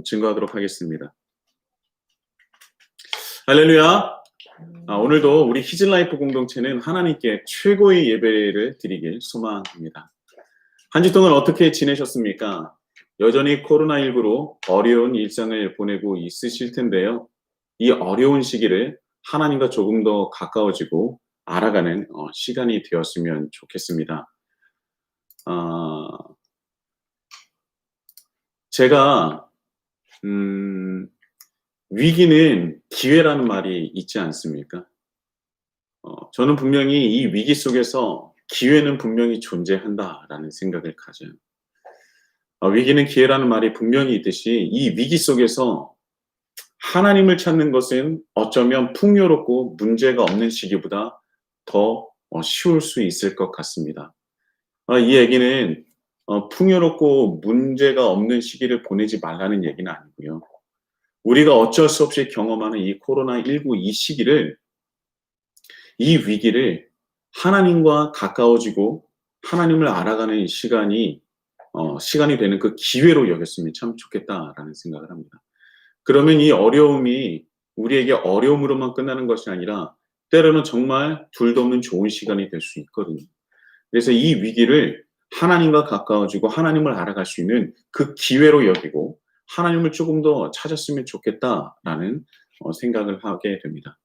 증거하도록 하겠습니다. 할렐루야. 오늘도 우리 히즐라이프 공동체는 하나님께 최고의 예배를 드리길 소망합니다. 한 주 동안 어떻게 지내셨습니까? 여전히 코로나19로 어려운 일상을 보내고 있으실 텐데요. 이 어려운 시기를 하나님과 조금 더 가까워지고 알아가는 시간이 되었으면 좋겠습니다. 제가 위기는 기회라는 말이 있지 않습니까? 저는 분명히 이 위기 속에서 기회는 분명히 존재한다라는 생각을 가져요. 위기는 기회라는 말이 분명히 있듯이 이 위기 속에서 하나님을 찾는 것은 어쩌면 풍요롭고 문제가 없는 시기보다 더 쉬울 수 있을 것 같습니다. 이 얘기는 풍요롭고 문제가 없는 시기를 보내지 말라는 얘기는 아니고요. 우리가 어쩔 수 없이 경험하는 이 코로나19 이 시기를, 이 위기를 하나님과 가까워지고 하나님을 알아가는 시간이 되는 그 기회로 여겼으면 참 좋겠다라는 생각을 합니다. 그러면 이 어려움이 우리에게 어려움으로만 끝나는 것이 아니라 때로는 정말 둘도 없는 좋은 시간이 될 수 있거든요. 그래서 이 위기를 하나님과 가까워지고 하나님을 알아갈 수 있는 그 기회로 여기고 하나님을 조금 더 찾았으면 좋겠다라는 생각을 하게 됩니다.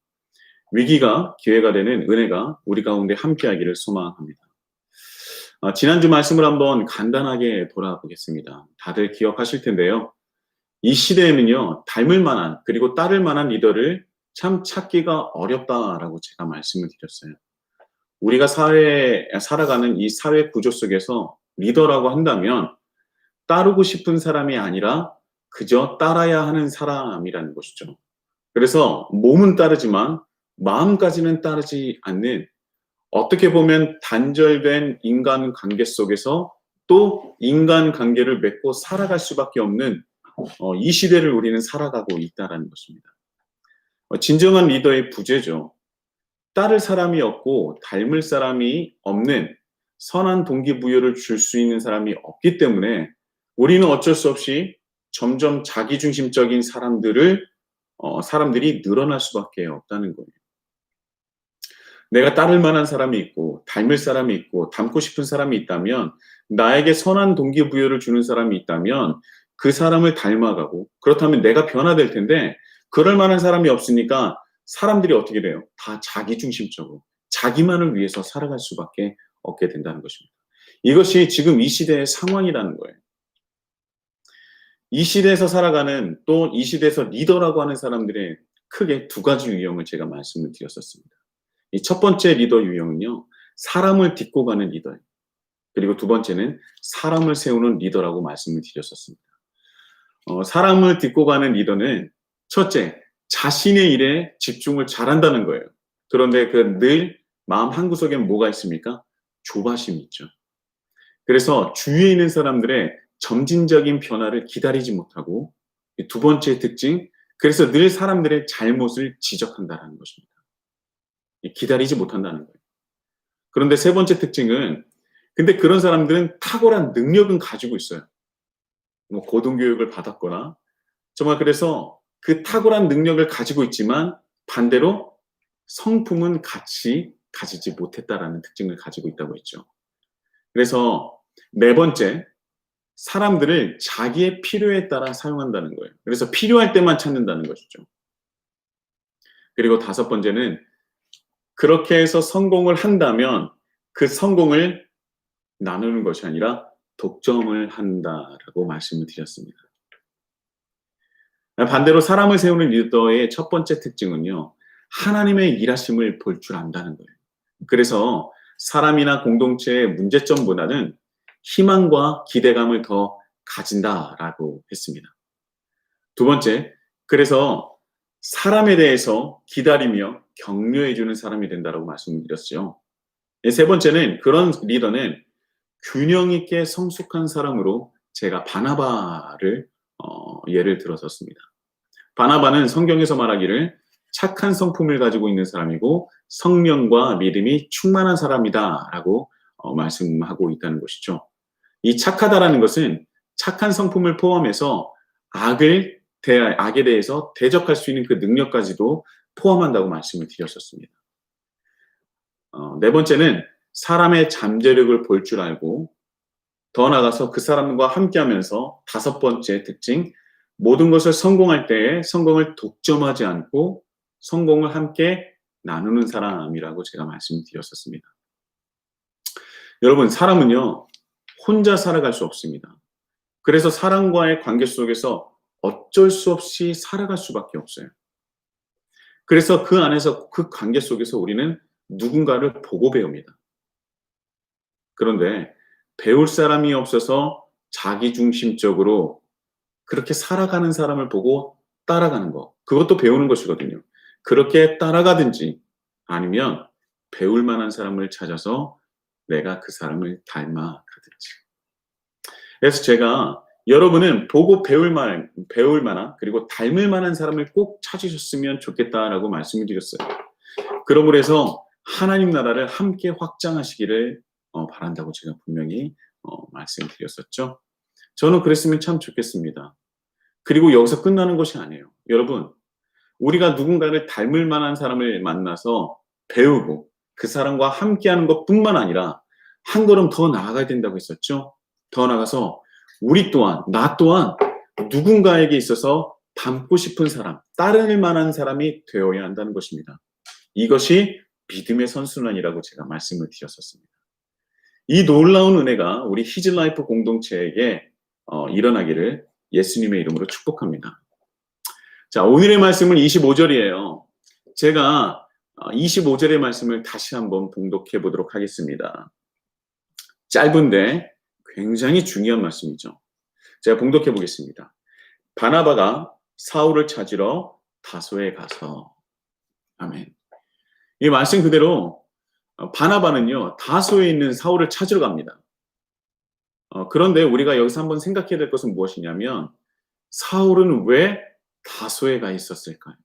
위기가 기회가 되는 은혜가 우리 가운데 함께하기를 소망합니다. 지난주 말씀을 한번 간단하게 돌아보겠습니다. 다들 기억하실 텐데요. 이 시대에는요, 닮을 만한 그리고 따를 만한 리더를 참 찾기가 어렵다라고 제가 말씀을 드렸어요. 우리가 살아가는 이 사회 구조 속에서 리더라고 한다면 따르고 싶은 사람이 아니라 그저 따라야 하는 사람이라는 것이죠. 그래서 몸은 따르지만 마음까지는 따르지 않는, 어떻게 보면 단절된 인간관계 속에서 또 인간관계를 맺고 살아갈 수밖에 없는 이 시대를 우리는 살아가고 있다는 것입니다. 진정한 리더의 부재죠. 따를 사람이 없고 닮을 사람이 없는, 선한 동기부여를 줄 수 있는 사람이 없기 때문에 우리는 어쩔 수 없이 점점 자기중심적인 사람들이 늘어날 수밖에 없다는 거예요. 내가 따를 만한 사람이 있고 닮을 사람이 있고 닮고 싶은 사람이 있다면, 나에게 선한 동기부여를 주는 사람이 있다면 그 사람을 닮아가고, 그렇다면 내가 변화될 텐데 그럴 만한 사람이 없으니까 사람들이 어떻게 돼요? 다 자기중심적으로 자기만을 위해서 살아갈 수밖에 없게 된다는 것입니다. 이것이 지금 이 시대의 상황이라는 거예요. 이 시대에서 살아가는, 또 이 시대에서 리더라고 하는 사람들의 크게 두 가지 유형을 제가 말씀을 드렸었습니다. 이 첫 번째 리더 유형은요, 사람을 딛고 가는 리더예요. 그리고 두 번째는 사람을 세우는 리더라고 말씀을 드렸었습니다. 사람을 딛고 가는 리더는 첫째, 자신의 일에 집중을 잘한다는 거예요. 그런데 그 늘 마음 한구석엔 뭐가 있습니까? 조바심이 있죠. 그래서 주위에 있는 사람들의 점진적인 변화를 기다리지 못하고, 두 번째 특징, 그래서 늘 사람들의 잘못을 지적한다는 것입니다. 기다리지 못한다는 거예요. 그런데 세 번째 특징은, 근데 그런 사람들은 탁월한 능력은 가지고 있어요. 고등교육을 받았거나, 정말 그래서 그 탁월한 능력을 가지고 있지만 반대로 성품은 같이 가지지 못했다라는 특징을 가지고 있다고 했죠. 그래서 네 번째, 사람들을 자기의 필요에 따라 사용한다는 거예요. 그래서 필요할 때만 찾는다는 것이죠. 그리고 다섯 번째는, 그렇게 해서 성공을 한다면 그 성공을 나누는 것이 아니라 독점을 한다라고 말씀을 드렸습니다. 반대로 사람을 세우는 리더의 첫 번째 특징은요, 하나님의 일하심을 볼 줄 안다는 거예요. 그래서 사람이나 공동체의 문제점보다는 희망과 기대감을 더 가진다라고 했습니다. 두 번째, 그래서 사람에 대해서 기다리며 격려해주는 사람이 된다라고 말씀드렸죠. 세 번째는, 그런 리더는 균형 있게 성숙한 사람으로 제가 바나바를 예를 들었었습니다. 바나바는 성경에서 말하기를 착한 성품을 가지고 있는 사람이고 성령과 믿음이 충만한 사람이다라고 말씀하고 있다는 것이죠. 이 착하다라는 것은 착한 성품을 포함해서 악에 대해서 대적할 수 있는 그 능력까지도 포함한다고 말씀을 드렸었습니다. 네 번째는 사람의 잠재력을 볼 줄 알고 더 나아가서 그 사람과 함께하면서 다섯 번째 특징, 모든 것을 성공할 때에 성공을 독점하지 않고 성공을 함께 나누는 사람이라고 제가 말씀드렸었습니다. 여러분, 사람은요, 혼자 살아갈 수 없습니다. 그래서 사람과의 관계 속에서 어쩔 수 없이 살아갈 수밖에 없어요. 그래서 그 안에서 그 관계 속에서 우리는 누군가를 보고 배웁니다. 그런데 배울 사람이 없어서 자기중심적으로 그렇게 살아가는 사람을 보고 따라가는 거, 그것도 배우는 것이거든요. 그렇게 따라가든지 아니면 배울 만한 사람을 찾아서 내가 그 사람을 닮아가든지. 그래서 제가 여러분은 보고 배울 만한 그리고 닮을 만한 사람을 꼭 찾으셨으면 좋겠다라고 말씀을 드렸어요. 그러므로 해서 하나님 나라를 함께 확장하시기를 바란다고 제가 분명히 말씀드렸었죠. 저는 그랬으면 참 좋겠습니다. 그리고 여기서 끝나는 것이 아니에요. 여러분, 우리가 누군가를 닮을 만한 사람을 만나서 배우고 그 사람과 함께하는 것뿐만 아니라 한 걸음 더 나아가야 된다고 했었죠. 더 나아가서 우리 또한, 나 또한 누군가에게 있어서 닮고 싶은 사람, 따를 만한 사람이 되어야 한다는 것입니다. 이것이 믿음의 선순환이라고 제가 말씀을 드렸었습니다. 이 놀라운 은혜가 우리 히즈라이프 공동체에게 일어나기를 예수님의 이름으로 축복합니다. 자, 오늘의 말씀은 25절이에요. 제가 25절의 말씀을 다시 한번 봉독해 보도록 하겠습니다. 짧은데 굉장히 중요한 말씀이죠. 제가 봉독해 보겠습니다. 바나바가 사울을 찾으러 다소에 가서. 아멘. 이 말씀 그대로 바나바는요, 다소에 있는 사울을 찾으러 갑니다. 그런데 우리가 여기서 한번 생각해야 될 것은 무엇이냐면 사울은 왜 다소에 가 있었을까요?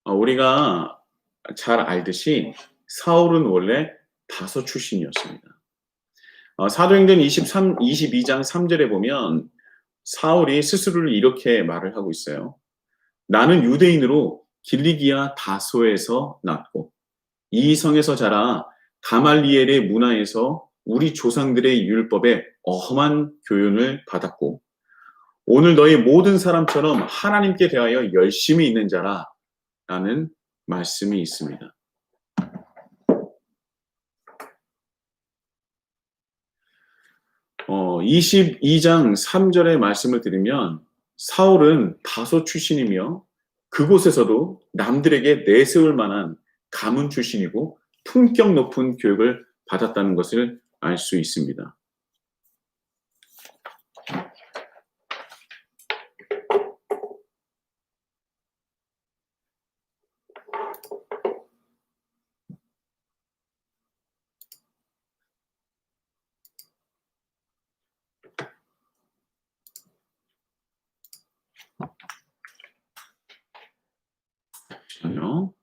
우리가 잘 알듯이 사울은 원래 다소 출신이었습니다. 사도행전 22장 3절에 보면 사울이 스스로를 이렇게 말을 하고 있어요. 나는 유대인으로 길리기아 다소에서 났고 이 성에서 자라 가말리엘의 문화에서 우리 조상들의 율법에 어험한 교훈을 받았고 오늘 너희 모든 사람처럼 하나님께 대하여 열심히 있는 자라 라는 말씀이 있습니다. 22장 3절의 말씀을 들으면 사울은 다소 출신이며 그곳에서도 남들에게 내세울 만한 가문 출신이고 품격 높은 교육을 받았다는 것을 알 수 있습니다. 잠시만요.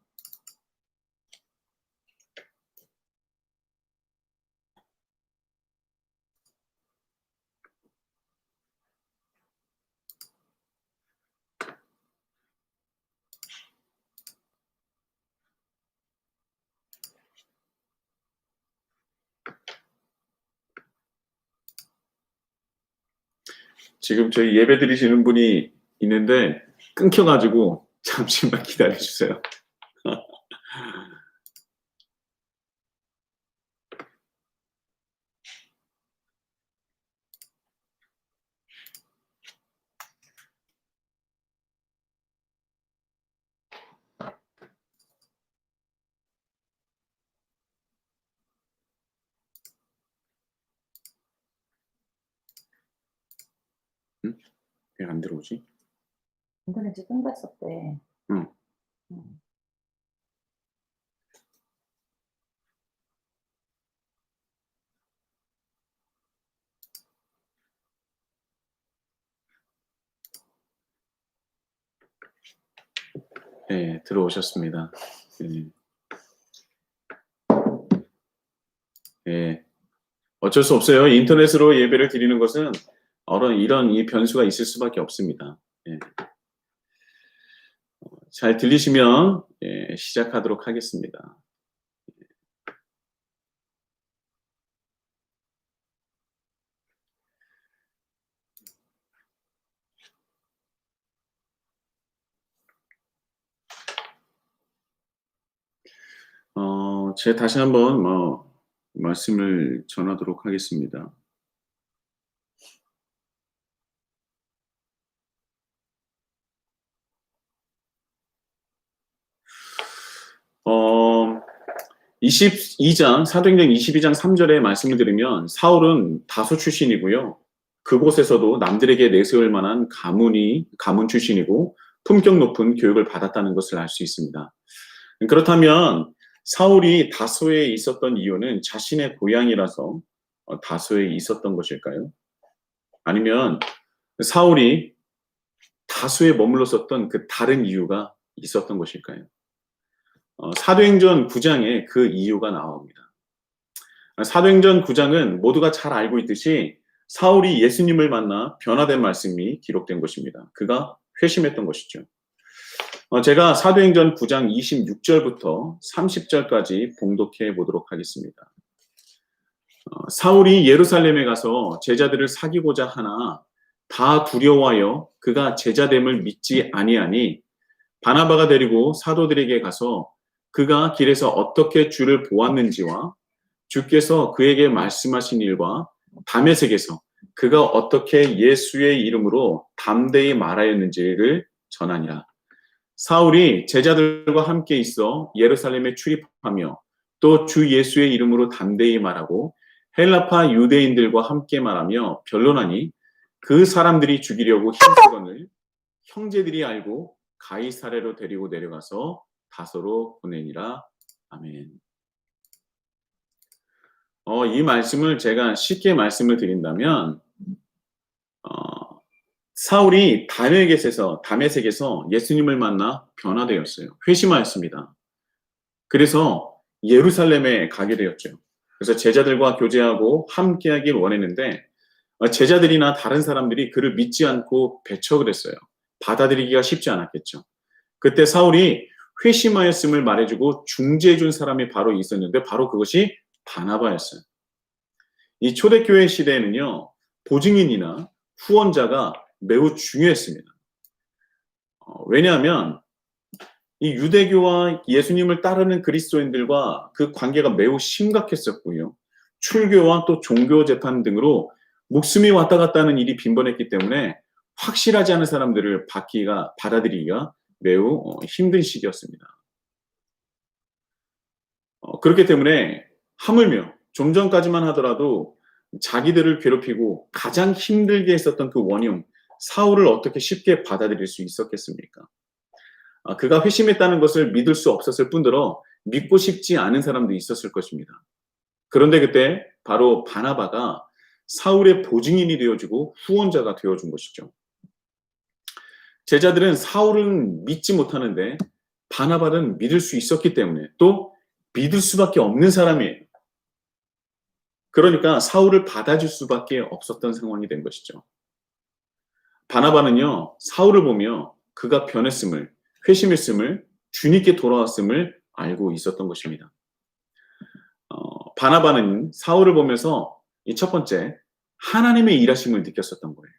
지금 저희 예배 드리시는 분이 있는데 끊겨가지고 잠시만 기다려주세요. 응? 왜 안 들어오지? 인터넷이 끊겼었대. 응. 네, 들어오셨습니다. 네. 네. 어쩔 수 없어요. 인터넷으로 예배를 드리는 것은 이런 이 변수가 있을 수밖에 없습니다. 예. 잘 들리시면 시작하도록 하겠습니다. 제가 다시 한번 말씀을 전하도록 하겠습니다. 어, 22장, 사도행전 22장 3절에 말씀을 드리면 사울은 다소 출신이고요. 그곳에서도 남들에게 내세울 만한 가문 출신이고 품격 높은 교육을 받았다는 것을 알 수 있습니다. 그렇다면 사울이 다소에 있었던 이유는 자신의 고향이라서 다소에 있었던 것일까요? 아니면 사울이 다소에 머물렀었던 그 다른 이유가 있었던 것일까요? 사도행전 9장에 그 이유가 나옵니다. 사도행전 9장은 모두가 잘 알고 있듯이 사울이 예수님을 만나 변화된 말씀이 기록된 것입니다. 그가 회심했던 것이죠. 제가 사도행전 9장 26절부터 30절까지 봉독해 보도록 하겠습니다. 사울이 예루살렘에 가서 제자들을 사귀고자 하나 다 두려워하여 그가 제자됨을 믿지 아니하니 바나바가 데리고 사도들에게 가서 그가 길에서 어떻게 주를 보았는지와 주께서 그에게 말씀하신 일과 다메섹에서 그가 어떻게 예수의 이름으로 담대히 말하였는지를 전하니라. 사울이 제자들과 함께 있어 예루살렘에 출입하며 또 주 예수의 이름으로 담대히 말하고 헬라파 유대인들과 함께 말하며 변론하니 그 사람들이 죽이려고 힘쓰건을 형제들이 알고 가이사랴로 데리고 내려가서 다소로 보내니라. 아멘. 이 말씀을 제가 쉽게 말씀을 드린다면 사울이 다메섹에서 예수님을 만나 변화되었어요. 회심하였습니다. 그래서 예루살렘에 가게 되었죠. 그래서 제자들과 교제하고 함께하길 원했는데 제자들이나 다른 사람들이 그를 믿지 않고 배척을 했어요. 받아들이기가 쉽지 않았겠죠. 그때 사울이 회심하였음을 말해주고 중재해준 사람이 바로 있었는데 바로 그것이 바나바였어요. 이 초대교회 시대에는요, 보증인이나 후원자가 매우 중요했습니다. 왜냐하면 이 유대교와 예수님을 따르는 그리스도인들과 그 관계가 매우 심각했었고요. 출교와 또 종교 재판 등으로 목숨이 왔다 갔다 하는 일이 빈번했기 때문에 확실하지 않은 사람들을 받아들이기가 매우 힘든 시기였습니다. 그렇기 때문에 하물며 좀 전까지만 하더라도 자기들을 괴롭히고 가장 힘들게 했었던 그 원흉 사울을 어떻게 쉽게 받아들일 수 있었겠습니까? 그가 회심했다는 것을 믿을 수 없었을 뿐더러 믿고 싶지 않은 사람도 있었을 것입니다. 그런데 그때 바로 바나바가 사울의 보증인이 되어주고 후원자가 되어준 것이죠. 제자들은 사울은 믿지 못하는데 바나바는 믿을 수 있었기 때문에 또 믿을 수밖에 없는 사람이에요. 그러니까 사울을 받아줄 수밖에 없었던 상황이 된 것이죠. 바나바는요, 사울을 보며 그가 변했음을, 회심했음을, 주님께 돌아왔음을 알고 있었던 것입니다. 바나바는 사울을 보면서 이 첫 번째, 하나님의 일하심을 느꼈었던 거예요.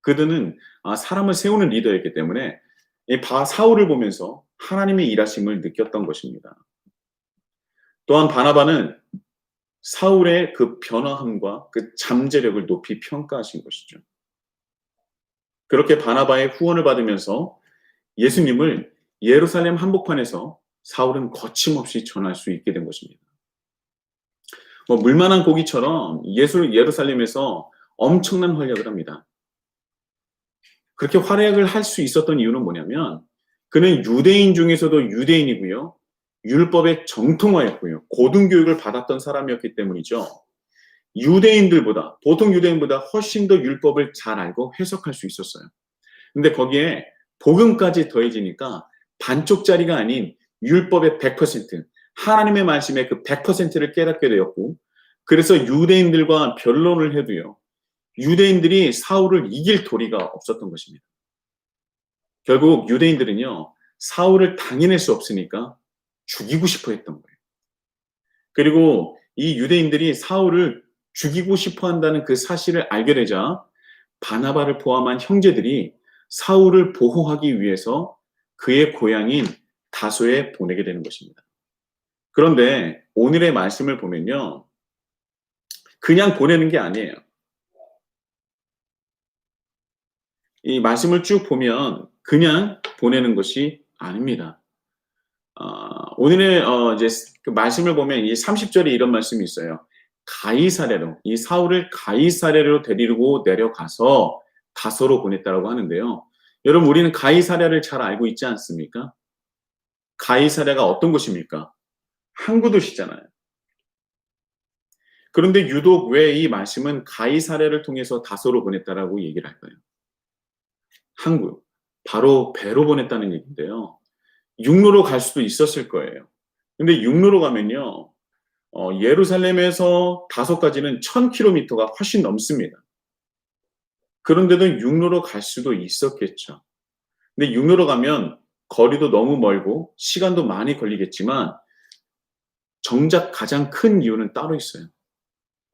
그들은 사람을 세우는 리더였기 때문에 사울을 보면서 하나님의 일하심을 느꼈던 것입니다. 또한 바나바는 사울의 그 변화함과 그 잠재력을 높이 평가하신 것이죠. 그렇게 바나바의 후원을 받으면서 예수님을 예루살렘 한복판에서 사울은 거침없이 전할 수 있게 된 것입니다. 물만한 고기처럼 예루살렘에서 엄청난 활약을 합니다. 그렇게 활약을 할 수 있었던 이유는 뭐냐면 그는 유대인 중에서도 유대인이고요. 율법에 정통하였고요. 고등교육을 받았던 사람이었기 때문이죠. 보통 유대인보다 훨씬 더 율법을 잘 알고 해석할 수 있었어요. 근데 거기에 복음까지 더해지니까 반쪽짜리가 아닌 율법의 100%, 하나님의 말씀의 그 100%를 깨닫게 되었고, 그래서 유대인들과 변론을 해도요, 유대인들이 사울을 이길 도리가 없었던 것입니다. 결국 유대인들은요, 사울을 당해낼 수 없으니까 죽이고 싶어 했던 거예요. 그리고 이 유대인들이 사울을 죽이고 싶어 한다는 그 사실을 알게 되자 바나바를 포함한 형제들이 사울을 보호하기 위해서 그의 고향인 다소에 보내게 되는 것입니다. 그런데 오늘의 말씀을 보면요, 그냥 보내는 게 아니에요. 이 말씀을 쭉 보면 그냥 보내는 것이 아닙니다. 오늘의 이제 그 말씀을 보면 이 30절에 이런 말씀이 있어요. 가이사랴로, 이 사울을 가이사랴로 데리고 내려가서 다소로 보냈다라고 하는데요. 여러분, 우리는 가이사랴를 잘 알고 있지 않습니까? 가이사랴가 어떤 곳입니까? 항구 도시잖아요. 그런데 유독 왜 이 말씀은 가이사랴를 통해서 다소로 보냈다라고 얘기를 할까요? 항구, 바로 배로 보냈다는 얘기인데요. 육로로 갈 수도 있었을 거예요. 근데 육로로 가면요, 예루살렘에서 다소까지는 1000km가 훨씬 넘습니다. 그런데도 육로로 갈 수도 있었겠죠. 근데 육로로 가면 거리도 너무 멀고 시간도 많이 걸리겠지만 정작 가장 큰 이유는 따로 있어요.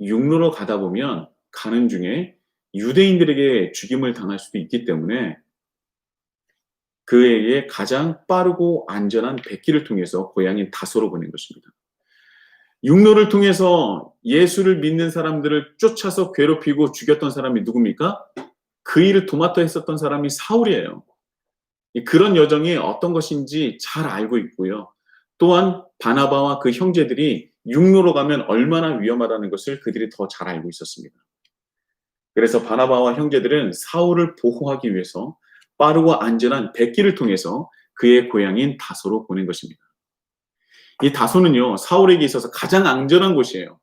육로로 가다 보면 가는 중에 유대인들에게 죽임을 당할 수도 있기 때문에 그에게 가장 빠르고 안전한 백기를 통해서 고향인 다소로 보낸 것입니다. 육로를 통해서 예수를 믿는 사람들을 쫓아서 괴롭히고 죽였던 사람이 누굽니까? 그 일을 도맡아 했었던 사람이 사울이에요. 그런 여정이 어떤 것인지 잘 알고 있고요. 또한 바나바와 그 형제들이 육로로 가면 얼마나 위험하다는 것을 그들이 더 잘 알고 있었습니다. 그래서 바나바와 형제들은 사울을 보호하기 위해서 빠르고 안전한 백기를 통해서 그의 고향인 다소로 보낸 것입니다. 이 다소는요, 사울에게 있어서 가장 안전한 곳이에요.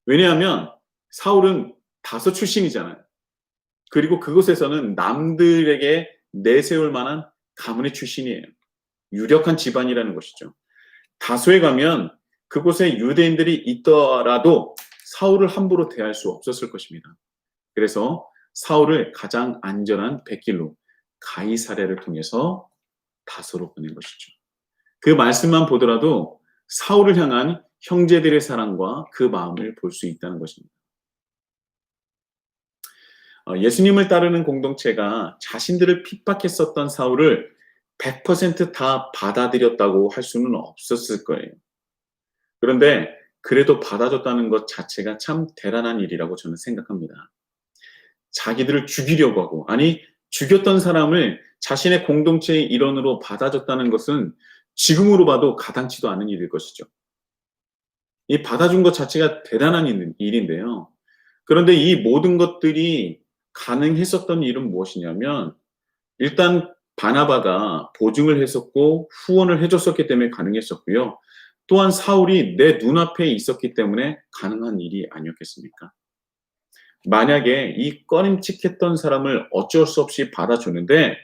왜냐하면 사울은 다소 출신이잖아요. 그리고 그곳에서는 남들에게 내세울 만한 가문의 출신이에요. 유력한 집안이라는 것이죠. 다소에 가면 그곳에 유대인들이 있더라도 사울을 함부로 대할 수 없었을 것입니다. 그래서 사울을 가장 안전한 백길로 가이사랴를 통해서 다소로 보낸 것이죠. 그 말씀만 보더라도 사울을 향한 형제들의 사랑과 그 마음을 볼 수 있다는 것입니다. 예수님을 따르는 공동체가 자신들을 핍박했었던 사울을 100% 받아들였다고 할 수는 없었을 거예요. 그런데 그래도 받아줬다는 것 자체가 참 대단한 일이라고 저는 생각합니다. 자기들을 죽이려고 하고, 아니 죽였던 사람을 자신의 공동체의 일원으로 받아줬다는 것은 지금으로 봐도 가당치도 않은 일일 것이죠. 이 받아준 것 자체가 대단한 일인데요. 그런데 이 모든 것들이 가능했었던 일은 무엇이냐면, 일단 바나바가 보증을 했었고 후원을 해줬었기 때문에 가능했었고요. 또한 사울이 내 눈앞에 있었기 때문에 가능한 일이 아니었겠습니까? 만약에 이 꺼림칙했던 사람을 어쩔 수 없이 받아주는데,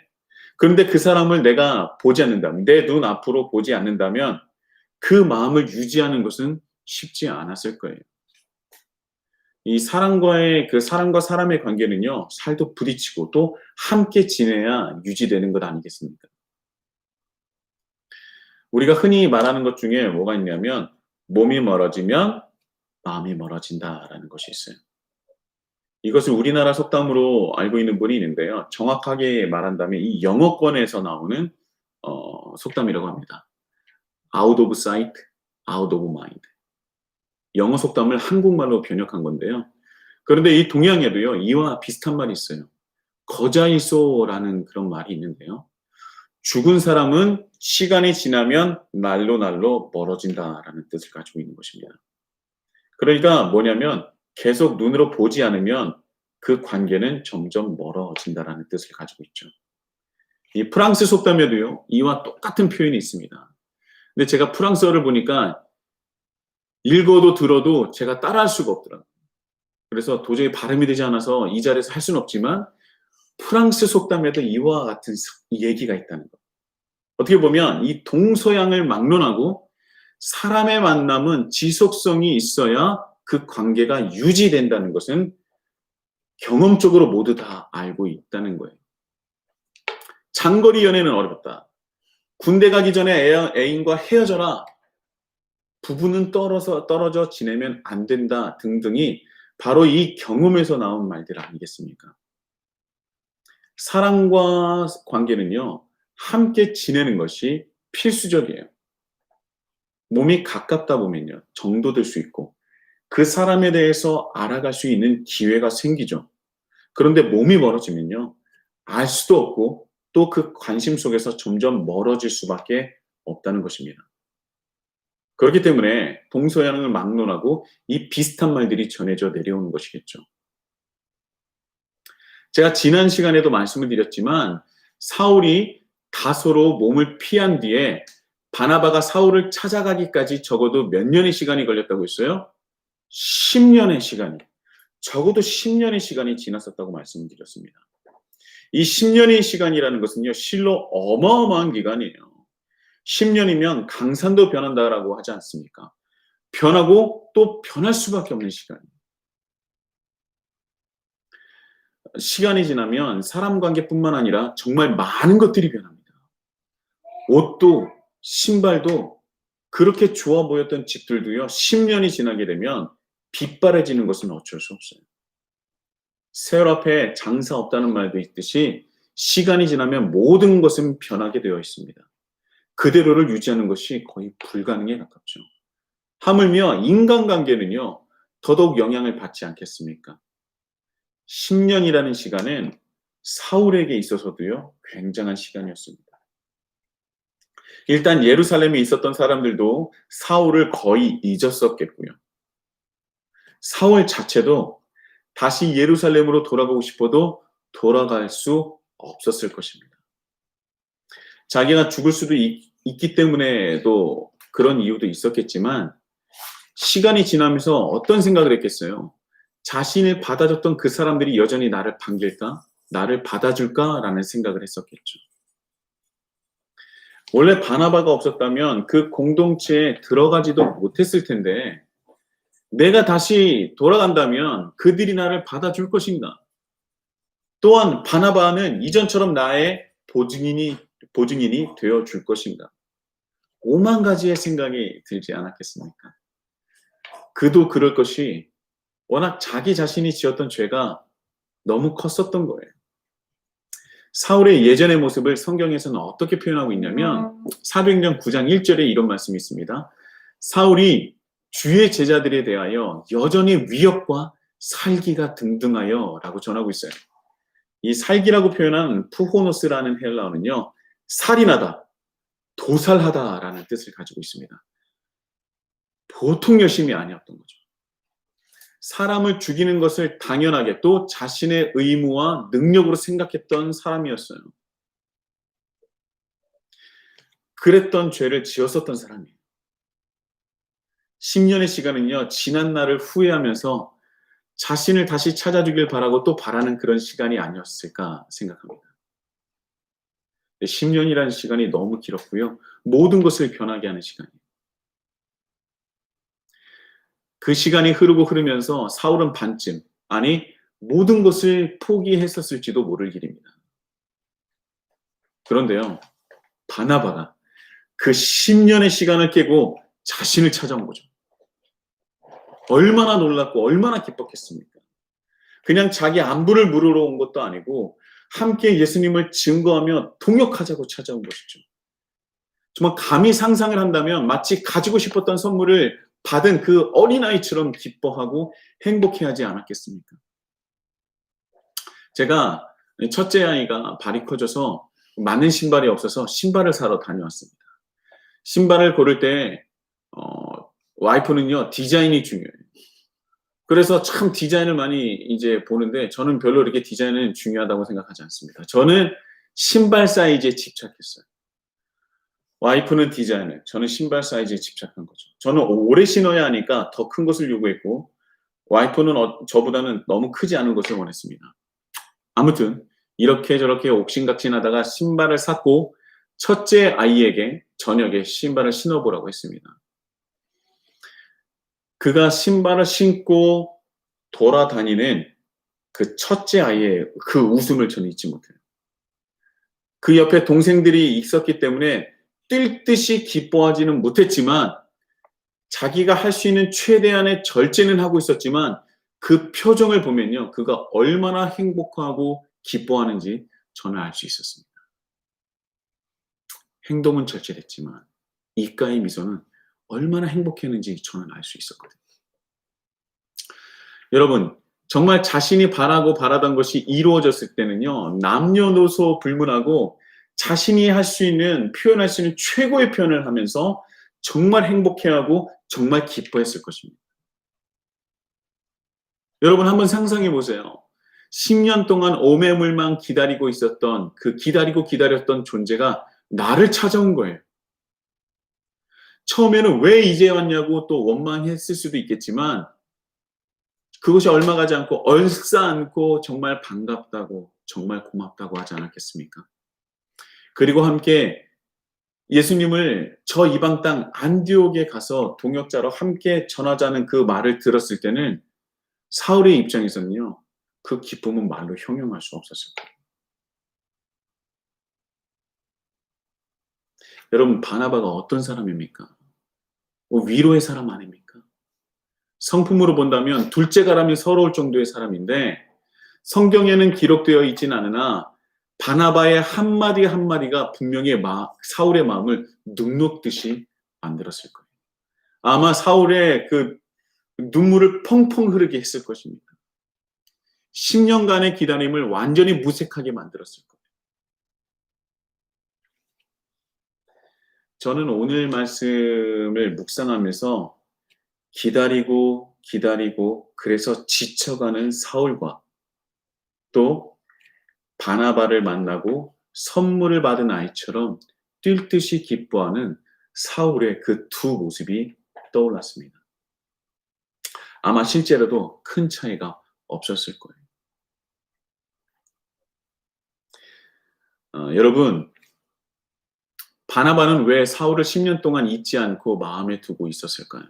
그런데 그 사람을 내가 보지 않는다면, 내 눈 앞으로 보지 않는다면 그 마음을 유지하는 것은 쉽지 않았을 거예요. 이 사람과 사람의 관계는요, 살도 부딪히고 또 함께 지내야 유지되는 것 아니겠습니까? 우리가 흔히 말하는 것 중에 뭐가 있냐면, 몸이 멀어지면 마음이 멀어진다라는 것이 있어요. 이것을 우리나라 속담으로 알고 있는 분이 있는데요. 정확하게 말한다면 이 영어권에서 나오는 속담이라고 합니다. Out of sight, out of mind. 영어 속담을 한국말로 번역한 건데요. 그런데 이 동양에도요, 이와 비슷한 말이 있어요. 거자이소라는 그런 말이 있는데요. 죽은 사람은 시간이 지나면 날로 멀어진다라는 뜻을 가지고 있는 것입니다. 그러니까 뭐냐면 계속 눈으로 보지 않으면 그 관계는 점점 멀어진다라는 뜻을 가지고 있죠. 이 프랑스 속담에도요, 이와 똑같은 표현이 있습니다. 근데 제가 프랑스어를 보니까 읽어도 들어도 제가 따라할 수가 없더라고요. 그래서 도저히 발음이 되지 않아서 이 자리에서 할 수는 없지만 프랑스 속담에도 이와 같은 얘기가 있다는 것. 어떻게 보면 이 동서양을 막론하고 사람의 만남은 지속성이 있어야 그 관계가 유지된다는 것은 경험적으로 모두 다 알고 있다는 거예요. 장거리 연애는 어렵다. 군대 가기 전에 애인과 헤어져라. 부부는 떨어져 지내면 안 된다 등등이 바로 이 경험에서 나온 말들 아니겠습니까? 사랑과 관계는요, 함께 지내는 것이 필수적이에요. 몸이 가깝다 보면요, 정도 될 수 있고, 그 사람에 대해서 알아갈 수 있는 기회가 생기죠. 그런데 몸이 멀어지면요, 알 수도 없고, 또 그 관심 속에서 점점 멀어질 수밖에 없다는 것입니다. 그렇기 때문에 동서양을 막론하고 이 비슷한 말들이 전해져 내려오는 것이겠죠. 제가 지난 시간에도 말씀을 드렸지만 사울이 다소로 몸을 피한 뒤에 바나바가 사울을 찾아가기까지 적어도 몇 년의 시간이 걸렸다고 했어요? 10년의 시간이. 적어도 10년의 시간이 지났었다고 말씀드렸습니다. 이 10년의 시간이라는 것은요, 실로 어마어마한 기간이에요. 10년이면 강산도 변한다라고 하지 않습니까? 변하고 또 변할 수밖에 없는 시간이에요. 시간이 지나면 사람 관계뿐만 아니라 정말 많은 것들이 변합니다. 옷도 신발도 그렇게 좋아 보였던 집들도요, 10년이 지나게 되면 빛바래지는 것은 어쩔 수 없어요. 세월 앞에 장사 없다는 말도 있듯이 시간이 지나면 모든 것은 변하게 되어 있습니다. 그대로를 유지하는 것이 거의 불가능에 가깝죠. 하물며 인간관계는요, 더더욱 영향을 받지 않겠습니까? 10년이라는 시간은 사울에게 있어서도요, 굉장한 시간이었습니다. 일단 예루살렘에 있었던 사람들도 사울을 거의 잊었었겠고요. 사울 자체도 다시 예루살렘으로 돌아가고 싶어도 돌아갈 수 없었을 것입니다. 자기가 죽을 수도 있기 때문에도 그런 이유도 있었겠지만 시간이 지나면서 어떤 생각을 했겠어요? 자신을 받아줬던 그 사람들이 여전히 나를 반길까? 나를 받아줄까라는 생각을 했었겠죠. 원래 바나바가 없었다면 그 공동체에 들어가지도 못했을 텐데 내가 다시 돌아간다면 그들이 나를 받아줄 것인가? 또한 바나바는 이전처럼 나의 보증인이 되어줄 것인가? 오만 가지의 생각이 들지 않았겠습니까? 그도 그럴 것이 워낙 자기 자신이 지었던 죄가 너무 컸었던 거예요. 사울의 예전의 모습을 성경에서는 어떻게 표현하고 있냐면 사도행전 9장 1절에 이런 말씀이 있습니다. 사울이 주의 제자들에 대하여 여전히 위협과 살기가 등등하여 라고 전하고 있어요. 이 살기라고 표현한 푸호노스라는 헬라어는요, 살인하다, 도살하다라는 뜻을 가지고 있습니다. 보통 열심이 아니었던 거죠. 사람을 죽이는 것을 당연하게 또 자신의 의무와 능력으로 생각했던 사람이었어요. 그랬던 죄를 지었었던 사람이에요. 10년의 시간은요, 지난 날을 후회하면서 자신을 다시 찾아주길 바라고 또 바라는 그런 시간이 아니었을까 생각합니다. 10년이라는 시간이 너무 길었고요. 모든 것을 변하게 하는 시간이에요. 그 시간이 흐르면서 사울은 반쯤, 아니 모든 것을 포기했었을지도 모를 일입니다. 그런데요, 바나바가 그 10년의 시간을 깨고 자신을 찾아온 거죠. 얼마나 놀랐고 얼마나 기뻤겠습니까? 그냥 자기 안부를 물으러 온 것도 아니고 함께 예수님을 증거하며 동역하자고 찾아온 것이죠. 정말 감히 상상을 한다면 마치 가지고 싶었던 선물을 받은 그 어린아이처럼 기뻐하고 행복해하지 않았겠습니까? 제가 첫째 아이가 발이 커져서 맞는 신발이 없어서 신발을 사러 다녀왔습니다. 신발을 고를 때 와이프는요, 디자인이 중요해요. 그래서 참 디자인을 많이 이제 보는데 저는 별로 이렇게 디자인은 중요하다고 생각하지 않습니다. 저는 신발 사이즈에 집착했어요. 와이프는 디자인을, 저는 신발 사이즈에 집착한 거죠. 저는 오래 신어야 하니까 더 큰 것을 요구했고 와이프는 저보다는 너무 크지 않은 것을 원했습니다. 아무튼 이렇게 저렇게 옥신각신하다가 신발을 샀고 첫째 아이에게 저녁에 신발을 신어보라고 했습니다. 그가 신발을 신고 돌아다니는 그 첫째 아이의 그 웃음을 저는 잊지 못해요. 그 옆에 동생들이 있었기 때문에 뛸 듯이 기뻐하지는 못했지만 자기가 할 수 있는 최대한의 절제는 하고 있었지만 그 표정을 보면요. 그가 얼마나 행복하고 기뻐하는지 저는 알 수 있었습니다. 행동은 절제됐지만 입가의 미소는 얼마나 행복했는지 저는 알 수 있었거든요. 여러분, 정말 자신이 바라고 바라던 것이 이루어졌을 때는요. 남녀노소 불문하고 자신이 할 수 있는 표현할 수 있는 최고의 표현을 하면서 정말 행복해하고 정말 기뻐했을 것입니다. 여러분 한번 상상해 보세요. 10년 동안 오매물만 기다리고 있었던 그 기다렸던 존재가 나를 찾아온 거예요. 처음에는 왜 이제 왔냐고 또 원망했을 수도 있겠지만 그것이 얼마 가지 않고 얼싸안고 정말 반갑다고 정말 고맙다고 하지 않았겠습니까? 그리고 함께 예수님을 저 이방 땅 안디옥에 가서 동역자로 함께 전하자는 그 말을 들었을 때는 사울의 입장에서는요. 그 기쁨은 말로 형용할 수 없었을 거예요. 여러분 바나바가 어떤 사람입니까? 위로의 사람 아닙니까? 성품으로 본다면 둘째가라면 서러울 정도의 사람인데 성경에는 기록되어 있지는 않으나 바나바의 한마디 한마디가 분명히 사울의 마음을 눅눅듯이 만들었을 거예요. 아마 사울의 그 눈물을 펑펑 흐르게 했을 것입니다. 10년간의 기다림을 완전히 무색하게 만들었을 거예요. 저는 오늘 말씀을 묵상하면서 기다리고 그래서 지쳐가는 사울과 또 바나바를 만나고 선물을 받은 아이처럼 뛸 듯이 기뻐하는 사울의 그 두 모습이 떠올랐습니다. 아마 실제로도 큰 차이가 없었을 거예요. 여러분, 바나바는 왜 사울을 10년 동안 잊지 않고 마음에 두고 있었을까요?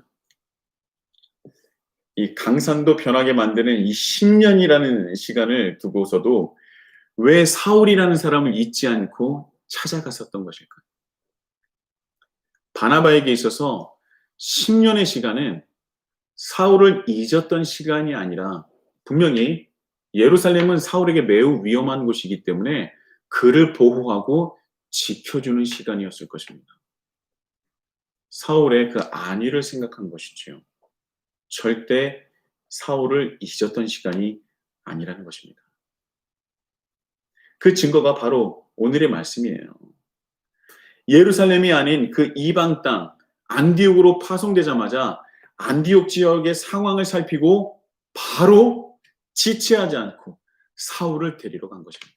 이 강산도 변하게 만드는 이 10년이라는 시간을 두고서도 왜 사울이라는 사람을 잊지 않고 찾아갔었던 것일까요? 바나바에게 있어서 10년의 시간은 사울을 잊었던 시간이 아니라 분명히 예루살렘은 사울에게 매우 위험한 곳이기 때문에 그를 보호하고 지켜주는 시간이었을 것입니다. 사울의 그 안위를 생각한 것이지요. 절대 사울을 잊었던 시간이 아니라는 것입니다. 그 증거가 바로 오늘의 말씀이에요. 예루살렘이 아닌 그 이방 땅 안디옥으로 파송되자마자 안디옥 지역의 상황을 살피고 바로 지체하지 않고 사울을 데리러 간 것입니다.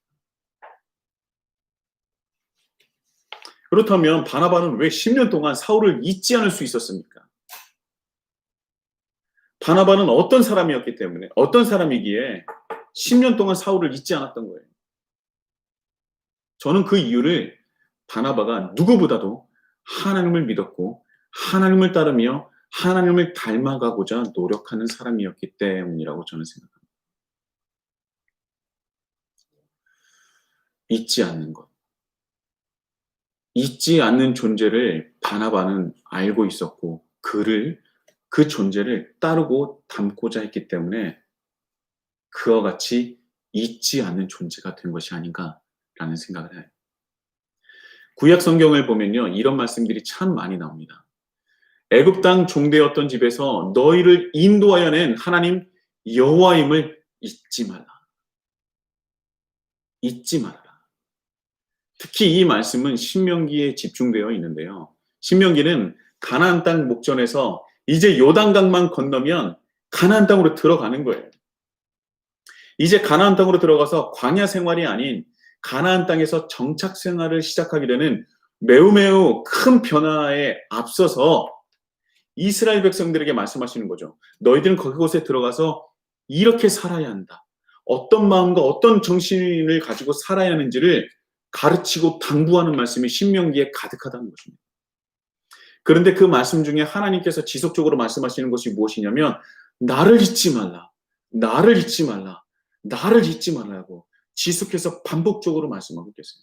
그렇다면 바나바는 왜 10년 동안 사울을 잊지 않을 수 있었습니까? 바나바는 어떤 사람이었기 때문에 어떤 사람이기에 10년 동안 사울을 잊지 않았던 거예요. 저는 그 이유를 바나바가 누구보다도 하나님을 믿었고 하나님을 따르며 하나님을 닮아가고자 노력하는 사람이었기 때문이라고 저는 생각합니다. 잊지 않는 것. 잊지 않는 존재를 바나바는 알고 있었고 그 존재를 따르고 닮고자 했기 때문에 그와 같이 잊지 않는 존재가 된 것이 아닌가라는 생각을 해요. 구약 성경을 보면요. 이런 말씀들이 참 많이 나옵니다. 애굽 땅 종되었던 집에서 너희를 인도하여 낸 하나님 여호와임을 잊지 말라. 잊지 말아라. 특히 이 말씀은 신명기에 집중되어 있는데요. 신명기는 가나안 땅 목전에서 이제 요단강만 건너면 가나안 땅으로 들어가는 거예요. 이제 가나안 땅으로 들어가서 광야 생활이 아닌 가나안 땅에서 정착 생활을 시작하게 되는 매우 큰 변화에 앞서서 이스라엘 백성들에게 말씀하시는 거죠. 너희들은 그곳에 들어가서 이렇게 살아야 한다. 어떤 마음과 어떤 정신을 가지고 살아야 하는지를 가르치고 당부하는 말씀이 신명기에 가득하다는 것입니다. 그런데 그 말씀 중에 하나님께서 지속적으로 말씀하시는 것이 무엇이냐면 나를 잊지 말라. 나를 잊지 말라. 나를 잊지 말라고 지속해서 반복적으로 말씀하고 계세요.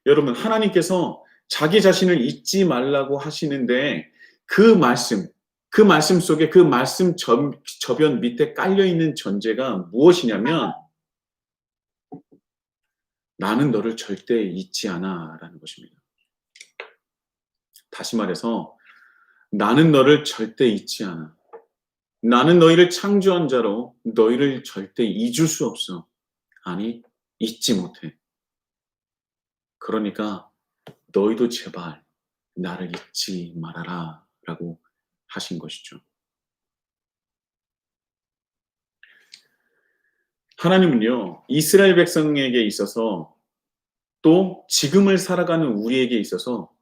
여러분, 하나님께서 자기 자신을 잊지 말라고 하시는데 그 말씀 속에 그 말씀 저변 밑에 깔려있는 전제가 무엇이냐면 나는 너를 절대 잊지 않아 라는 것입니다. 다시 말해서 나는 너를 절대 잊지 않아. 나는 너희를 창조한 자로 너희를 절대 잊을 수 없어. 아니, 잊지 못해. 그러니까 너희도 제발 나를 잊지 말아라 라고 하신 것이죠. 하나님은요, 이스라엘 백성에게 있어서 또 지금을 살아가는 우리에게 있어서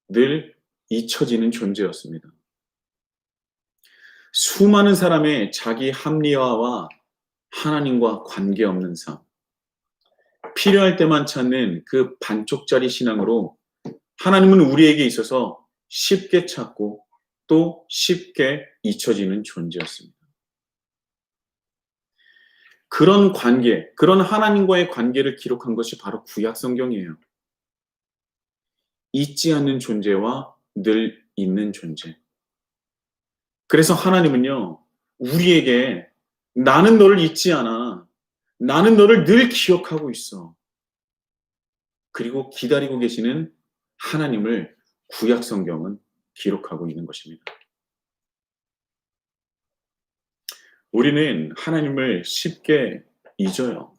늘 잊혀지는 존재였습니다. 수많은 사람의 자기 합리화와 하나님과 관계없는 삶, 필요할 때만 찾는 그 반쪽짜리 신앙으로 하나님은 우리에게 있어서 쉽게 찾고 또 쉽게 잊혀지는 존재였습니다. 그런 관계, 그런 하나님과의 관계를 기록한 것이 바로 구약 성경이에요. 잊지 않는 존재와 늘 있는 존재. 그래서 하나님은요, 우리에게 나는 너를 잊지 않아. 나는 너를 늘 기억하고 있어. 그리고 기다리고 계시는 하나님을 구약 성경은 기록하고 있는 것입니다. 우리는 하나님을 쉽게 잊어요.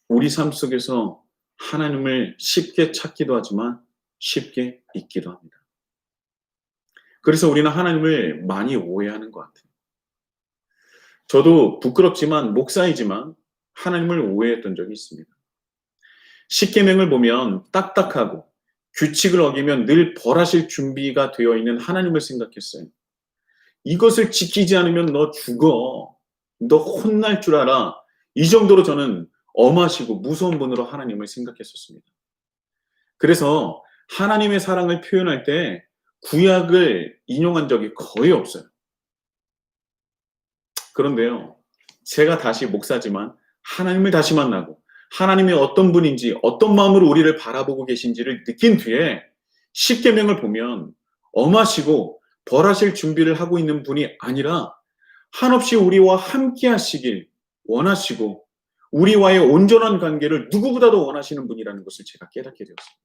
우리 삶 속에서 하나님을 쉽게 찾기도 하지만 쉽게 잊기도 합니다. 그래서 우리는 하나님을 많이 오해하는 것 같아요. 저도 부끄럽지만 목사이지만 하나님을 오해했던 적이 있습니다. 십계명을 보면 딱딱하고 규칙을 어기면 늘 벌하실 준비가 되어 있는 하나님을 생각했어요. 이것을 지키지 않으면 너 죽어. 너 혼날 줄 알아. 이 정도로 저는 엄하시고 무서운 분으로 하나님을 생각했었습니다. 그래서 하나님의 사랑을 표현할 때 구약을 인용한 적이 거의 없어요. 그런데요, 제가 다시 목사지만 하나님을 다시 만나고 하나님이 어떤 분인지 어떤 마음으로 우리를 바라보고 계신지를 느낀 뒤에 십계명을 보면 엄하시고 벌하실 준비를 하고 있는 분이 아니라 한없이 우리와 함께 하시길 원하시고 우리와의 온전한 관계를 누구보다도 원하시는 분이라는 것을 제가 깨닫게 되었습니다.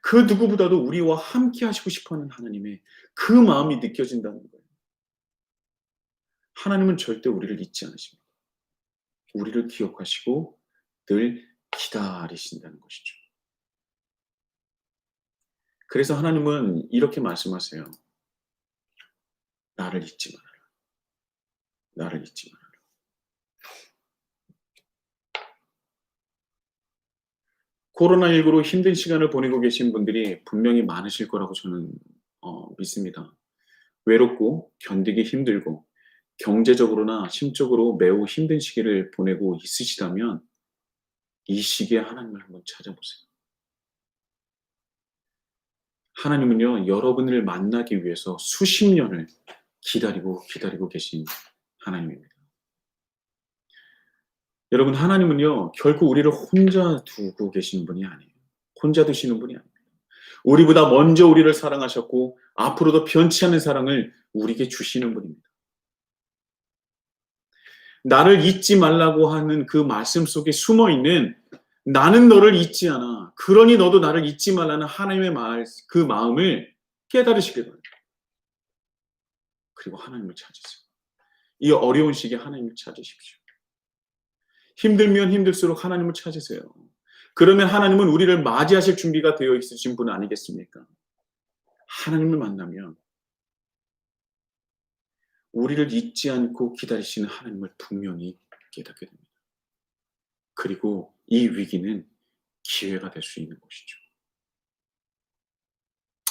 그 누구보다도 우리와 함께 하시고 싶어하는 하나님의 그 마음이 느껴진다는 거예요. 하나님은 절대 우리를 잊지 않으십니다. 우리를 기억하시고 늘 기다리신다는 것이죠. 그래서 하나님은 이렇게 말씀하세요. 나를 잊지 말아라. 나를 잊지 말아라. 코로나19로 힘든 시간을 보내고 계신 분들이 분명히 많으실 거라고 저는 믿습니다. 외롭고 견디기 힘들고 경제적으로나 심적으로 매우 힘든 시기를 보내고 있으시다면 이 시기에 하나님을 한번 찾아보세요. 하나님은요, 여러분을 만나기 위해서 수십 년을 기다리고 계신 하나님입니다. 여러분, 하나님은요, 결코 우리를 혼자 두고 계시는 분이 아니에요. 혼자 두시는 분이 아닙니다. 우리보다 먼저 우리를 사랑하셨고 앞으로도 변치 않는 사랑을 우리에게 주시는 분입니다. 나를 잊지 말라고 하는 그 말씀 속에 숨어있는 나는 너를 잊지 않아. 그러니 너도 나를 잊지 말라는 하나님의 그 마음을 깨달으시길 바랍니다. 그리고 하나님을 찾으세요. 이 어려운 시기에 하나님을 찾으십시오. 힘들면 힘들수록 하나님을 찾으세요. 그러면 하나님은 우리를 맞이하실 준비가 되어 있으신 분 아니겠습니까? 하나님을 만나면 우리를 잊지 않고 기다리시는 하나님을 분명히 깨닫게 됩니다. 그리고 이 위기는 기회가 될 수 있는 것이죠.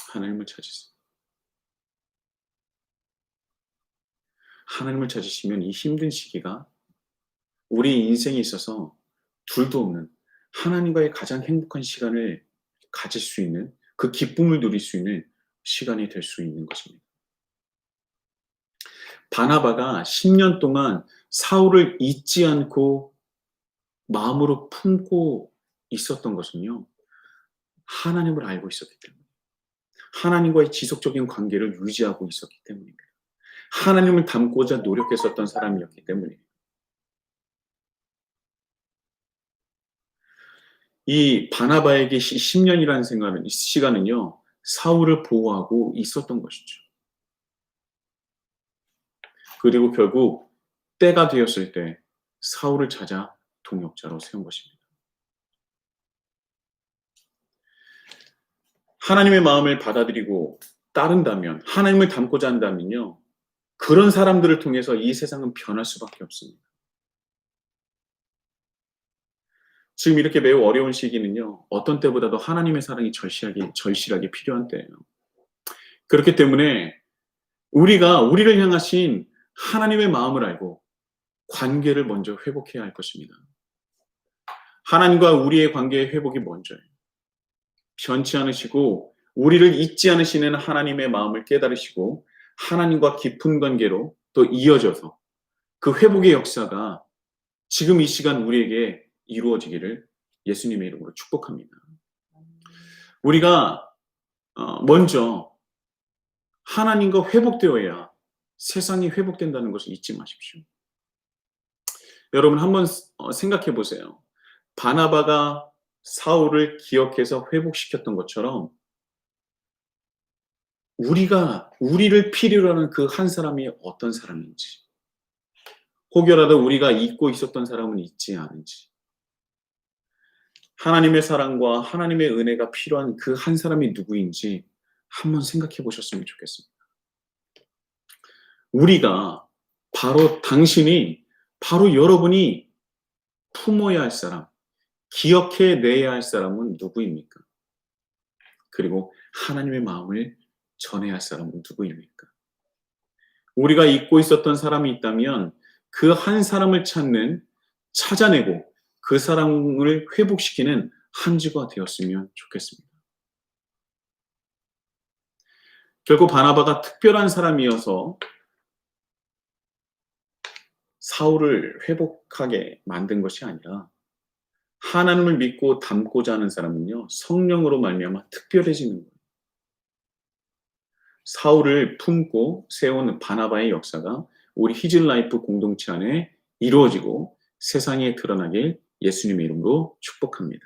하나님을 찾으세요. 하나님을 찾으시면 이 힘든 시기가 우리 인생에 있어서 둘도 없는 하나님과의 가장 행복한 시간을 가질 수 있는 그 기쁨을 누릴 수 있는 시간이 될 수 있는 것입니다. 바나바가 10년 동안 사울을 잊지 않고 마음으로 품고 있었던 것은요, 하나님을 알고 있었기 때문에, 하나님과의 지속적인 관계를 유지하고 있었기 때문입니다. 하나님을 닮고자 노력했었던 사람이었기 때문이에요. 이 바나바에게 10년이라는 시간은요, 사울을 보호하고 있었던 것이죠. 그리고 결국 때가 되었을 때 사울을 찾아 동역자로 세운 것입니다. 하나님의 마음을 받아들이고 따른다면, 하나님을 닮고자 한다면요, 그런 사람들을 통해서 이 세상은 변할 수밖에 없습니다. 지금 이렇게 매우 어려운 시기는요, 어떤 때보다도 하나님의 사랑이 절실하게 필요한 때예요. 그렇기 때문에 우리를 향하신 하나님의 마음을 알고 관계를 먼저 회복해야 할 것입니다. 하나님과 우리의 관계의 회복이 먼저예요. 변치 않으시고 우리를 잊지 않으시는 하나님의 마음을 깨달으시고 하나님과 깊은 관계로 또 이어져서 그 회복의 역사가 지금 이 시간 우리에게 이루어지기를 예수님의 이름으로 축복합니다. 우리가 먼저 하나님과 회복되어야 세상이 회복된다는 것을 잊지 마십시오. 여러분 한번 생각해 보세요. 바나바가 사울을 기억해서 회복시켰던 것처럼 우리를 필요로 하는 그 한 사람이 어떤 사람인지, 혹여라도 우리가 잊고 있었던 사람은 있지 않은지, 하나님의 사랑과 하나님의 은혜가 필요한 그 한 사람이 누구인지 한번 생각해 보셨으면 좋겠습니다. 우리가 바로 여러분이 품어야 할 사람, 기억해내야 할 사람은 누구입니까? 그리고 하나님의 마음을 전해야 할 사람은 누구입니까? 우리가 잊고 있었던 사람이 있다면 그 한 사람을 찾아내고 그 사람을 회복시키는 한 주가 되었으면 좋겠습니다. 결국 바나바가 특별한 사람이어서 사울을 회복하게 만든 것이 아니라 하나님을 믿고 닮고자 하는 사람은요, 성령으로 말미암아 특별해지는 거예요. 사울을 품고 세운 바나바의 역사가 우리 히즐라이프 공동체 안에 이루어지고 세상에 드러나길 예수님의 이름으로 축복합니다.